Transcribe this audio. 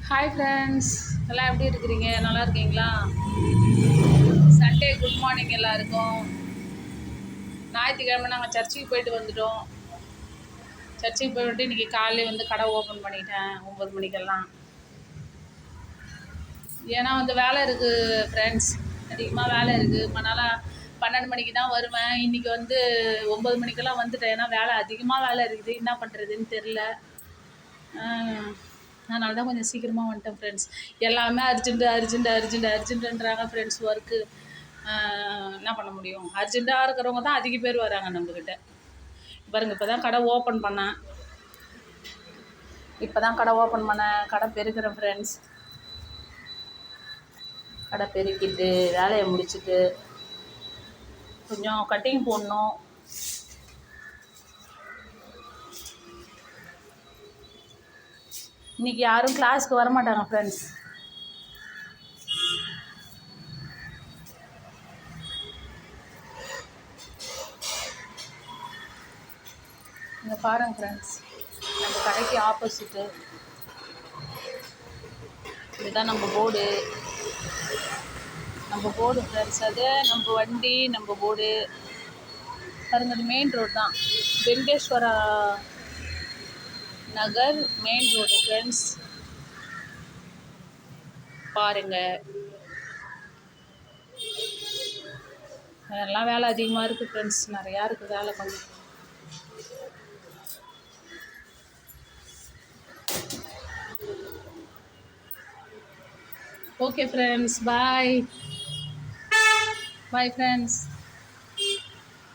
Hi friends, எல்லாம் எப்படி இருக்கிறீங்க? நல்லா இருக்கீங்களா? சண்டே குட் மார்னிங் எல்லாருக்கும். ஞாயிற்றுக்கிழமை நாங்கள் சர்ச்சுக்கு போயிட்டு வந்துட்டோம். சர்ச்சுக்கு போயிட்டு இன்றைக்கி காலையில் வந்து கடை ஓப்பன் பண்ணிட்டேன் 9 மணிக்கெல்லாம். ஏன்னா வந்து வேலை இருக்குது ஃப்ரெண்ட்ஸ், அதிகமாக வேலை இருக்குது. அதனால் 12 மணிக்கு தான் வருவேன். இன்றைக்கி வந்து 9 மணிக்கெல்லாம் வந்துட்டேன். ஏன்னா வேலை அதிகமாக வேலை இருக்குது, என்ன பண்ணுறதுன்னு தெரில. அதனால தான் கொஞ்சம் சீக்கிரமாக வந்துட்டேன் ஃப்ரெண்ட்ஸ். எல்லாமே அர்ஜென்ட்டுன்றாங்க ஃப்ரெண்ட்ஸ். ஒர்க்கு என்ன பண்ண முடியும்? அர்ஜென்ட்டாக இருக்கிறவங்க தான் அதிக பேர் வராங்க நம்மக்கிட்ட. பாருங்கள், இப்போ தான் கடை ஓப்பன் பண்ணேன். கடை பெருக்கிறேன் ஃப்ரெண்ட்ஸ். கடை பெருக்கிட்டு வேலையை முடிச்சுட்டு கொஞ்சம் கட்டிங் போடணும். இன்றைக்கி யாரும் கிளாஸ்க்கு வரமாட்டாங்க ஃப்ரெண்ட்ஸ். இங்கே பாருங்கள் ஃப்ரெண்ட்ஸ், நம்ம கடைக்கு ஆப்போசிட்டு இதுதான் நம்ம போர்டு ஃப்ரெண்ட்ஸ். அது நம்ம வண்டி, நம்ம போர்டு பாருங்க. அது மெயின் ரோடு தான், வெங்கடேஸ்வரா நகர் மெயின் ரோடு ஃப்ரெண்ட்ஸ். பாருங்கள், அதெல்லாம் வேலை அதிகமாக இருக்குது ஃப்ரெண்ட்ஸ். நிறையா இருக்குது வேலை கொஞ்சம். Okay friends, bye friends.